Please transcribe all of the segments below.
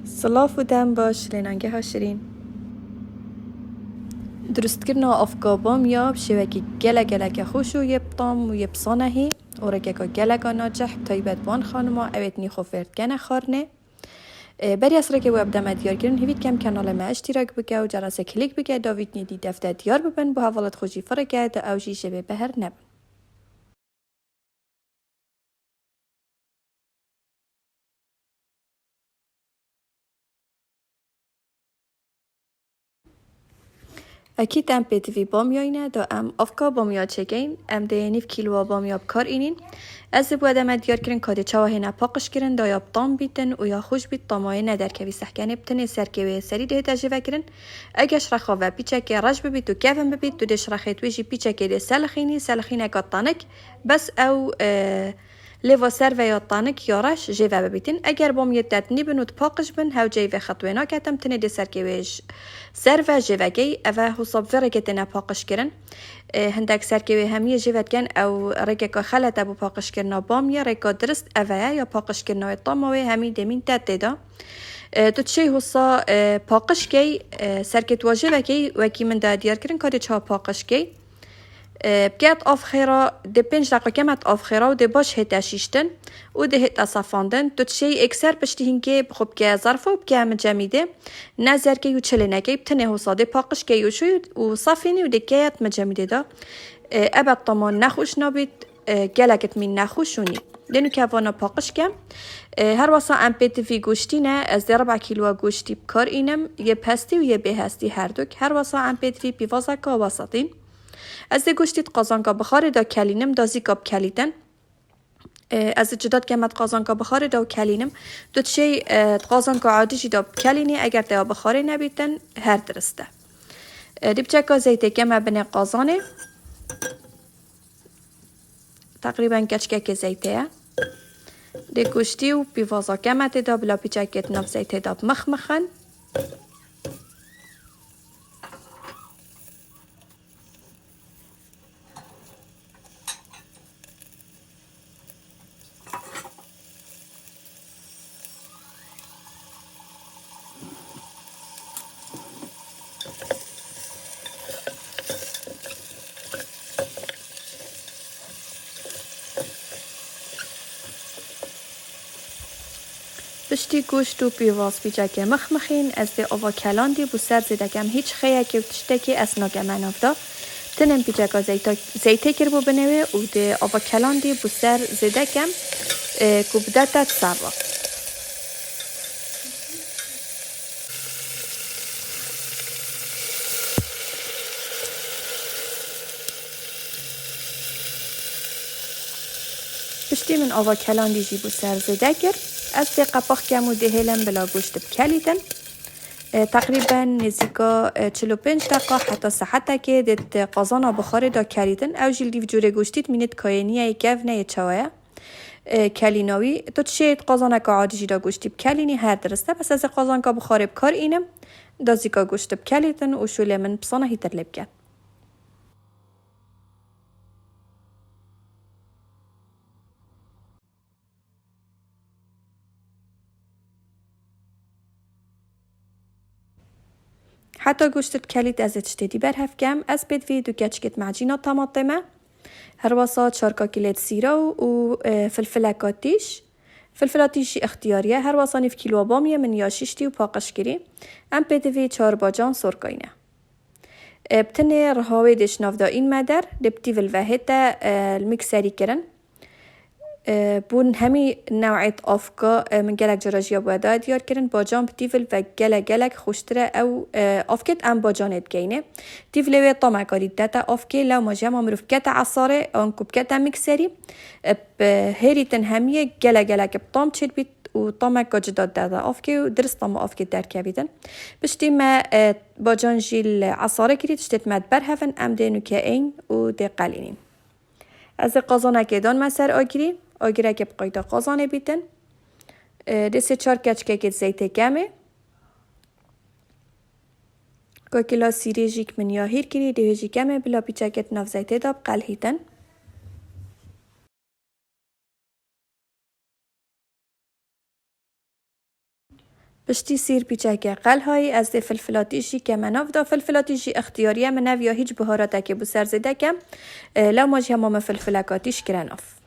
سلاف و دم باش لنangehashrin درست کردن ئافكا باميا بشوكي گلک خوش و یه بطام و یه بصانهی و رکا گلک ناجح تایبت بان خانما اوید نیخو فرد گنه خارنه بری از رکه و ابدامه دیار گرن هیوید کم کانال ما اشتراک بگه و جرس کلیک بگه داوید نیدی دفته دیار ببن با حوالت خوشی فرگه دا اوجی شبه بهر نبن. اكيد ام بي تي في باميا دا ام ئافكا باميا چگین ام ده 9 کیلو باميا بکار اینین از بوده ما دیار کرن کاده چاوه نه پاقش کرن دا یا بطام بیتن و یا خوش بیت طامای ندر که سحکانه بتنه سرکوی سری ده تجربه کرن اگه شرخا و پیچک رج ببیت و کفن ببیت ده شرخیت ویجی پیچک ده سلخینه کاتانک بس او لیوا سر و یا تانک یارش جیوه ببیتین اگر بامیه تتنی بن و تپاقش بن هاو جیوه خطوه ناکتم تنه ده سرکویش سر و جیوه گی اوه حساب ورگت نپاقش کرن هندک سرکوی همیه جیوت کن او رگه خلط ابو پاقش کرنا بامیه رگه درست اوه یا پاقش کرنا طاموه همی دمین تت دا تو چه حسا پاقش کی سرکت واجبه کی وکی من دا دیار کرن کاری چه پاقش کی بقيت أفخرة دي 5 دقيقة كمت أفخرة ودي باش هيتا شيشتن ودي هيتا صفاندن تو تشي اكسر بشتهين كي بخب كي ظرفة وبكي مجامده نظر كي وچلنا كي بتنه وصادي باقش كي وشو وصافيني ودي كيات مجامده دا أبد طمان نخوش نابد گلكت من نخوشوني لأنه كافانا باقش كم هر واسا ام پی تی وی گوشتینه از 4 کیلو گوشتی بکار اینم یه پستی و یه بهستی هر دوک هر واسا ام پی تی وی بیوازکا واسطین از ده گوشتید قازانکا بخاری دا کلینم دازی کاب کلیدن از جداد کمت قازانکا بخاری دا و کلینم دو تشی قازانکا عادی دا کلینی اگر دا بخاری نبیتن هر درسته دی بچکا زیته کمه بنه قازانه تقریبا کچکک زیته دی گوشتی و بیوازا کمت دا بلا بچکت نف زیته دا مخمخن بشتی گوشت و بیواز بیجاگه مخمخین از ده آوا کلاندی بو سر زیدگم هیچ خیه که تشتکی اسناگه منافدا تنم بیجاگه زیته کر بو بنوه و ده آوا کلاندی بو سر زیدگم کبدتت سوا بشتی من آوا کلاندی جی بو سر زیده کر از ده قپاق کم و ده هلم بلا گوشت بکلیدن تقریبا نزدیکا 45 دقیقه حتی ساعته که ده قازانا بخاری دا کلیدن او جیل دیو جوره گوشتید مینید کاینیه گفنه چوایه کلیناوی تو تشید قازانا که عادی دا گوشتی بکلینی هر درسته بس از قازان که بخاری بکار اینم دازیکا گوشت بکلیدن و شوله من بصانه هیتر لبکن حتی گوشت کلید از اشتدی برهف کم از بدوی دو کچکت معجینا طماطمه هر واسه 4 کیلت سیرا و فلفلکاتیش فلفلاتیش اختیاریه هر واسه 9 کیلو بامیه من یا شیشتی و پاقش گیری ام بدوی 4 باجان سرکاینه بتنه رهاوی دش نافدا این مدر لبتی والوهده المکسری کرن بون همی نوعیت ئافکا من گلک جراجیا بوده دیار کرن باجان بتیفل و گلک خوشتره او ئافکت ام باجانت گینه تیفلوی طامع کاری داتا ئافکی لو ماجه ما مروف کتا عصاره آنکو بکتا مکسری هریتن همیه گلک بطام چید بیت و طامع کجداد دادا ئافکی و درست طامع ئافکی درکه بیدن بشتی ما باجان جیل عصاره کرید شتت مد برهفن ام دینو که این و دی قلینین از قازانه که دان مسر آگیره که بقایده قازانه بیتن ده 3-4 کچکک زیت گمه که کلا سیری جیک من یا هیر کری ده جی گمه بلا پیچکت ناف زیت داب قلهیتن بشتی سیر پیچک قل های از فلفلاتیشی که مناف دا فلفلاتیشی اختیاریه مناف یا هیچ بهارات که بو سر زده کم لاماج همام فلفلکاتیش کرناف.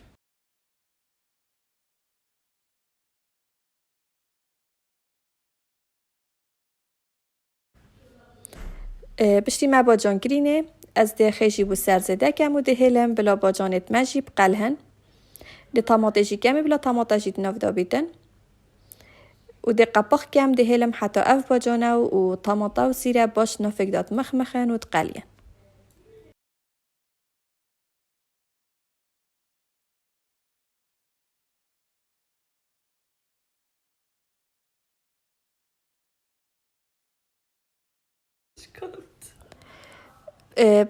بشتی ما باجان گرینه از ده خیشی بو سر زده کم و ده هلم بلا باجانت مجیب قلهن ده طماطشی کمی بلا طماطشی ناف دا بیتن و ده قبخ کم ده هلم حتی اف باجانه و طماطا و سیره باش نافک داد مخمخن و تقلین.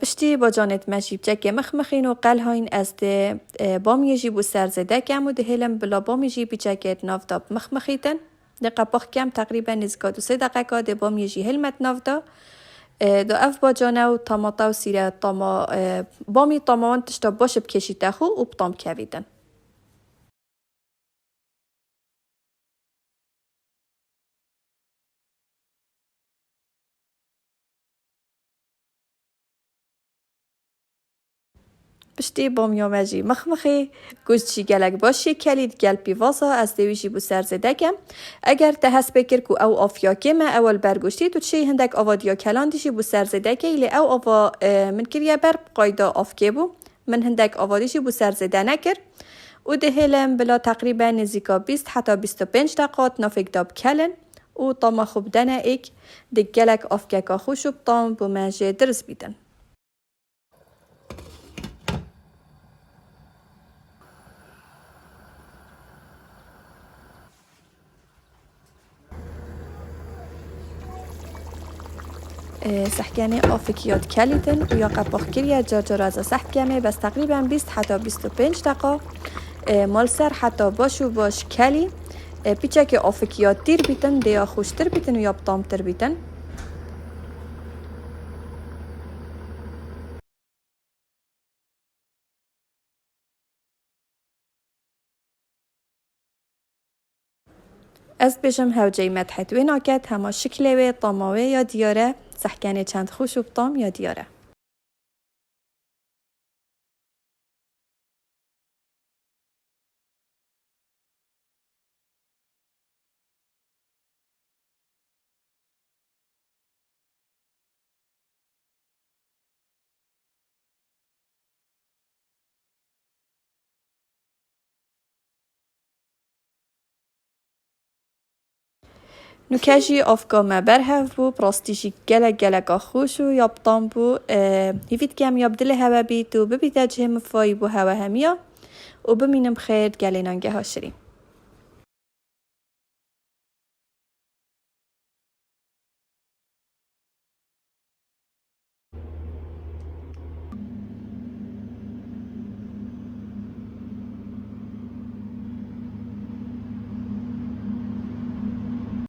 بشتی با جانت مجیب جک مخمخین و قل هاین از ده بامی جیب و سرزده کم و ده هلم بلا بامی جیبی جکت نافداب مخمخیتن ده قباخ کم تقریبا نزگاد و 3 دقیقه ده بامی جی هلمت نافدا ده اف با جانه و طماطا و سیره بامی طامان تشتا باش بکشی تخو و بطام کویدن. بشتی بامیا مجی مخمخی گوشتی گلک باشی کلید گل پیواسا از دویشی بو سرزده کم اگر تهس بکر کو او آفیا کمه اول برگوشتی تو چی هندک آوادیا کلاندیشی بو سرزده که ایلی او آوا من کریه بر قایدا آفکه بو من هندک آوادیشی بو سرزده نکر و ده هلم بلا تقریبا نزیکا 20 حتی 25 دقیقات نافک داب کلن و طاما خوب دنه ایک ده گلک آفکه که خوشب طام بو منجه درز بیدن. سحکانه آفکیات کلیدن و یا قباخ کریه جارجار از سحکانه بس تقریبا 20 حتی 25 دقیقه مال سر حتی باشو باش کلی پیچه که آفکیات دیر بیتن دیا خوشتر بیتن و یا بطامتر بیتن. از بجم هوجی مدحت و ناکت هما شکله و طاماوه یا دیاره سحکانه چند خوش و بطام یا دیاره. نکاجی آفکا ما برهف بو پراستیشی گلک خوش و یابطان بو هیفید کم یابدل هوا بید و ببیده جه مفایی بو هوا همیا و بمینم خیر گلینانگهاشرین.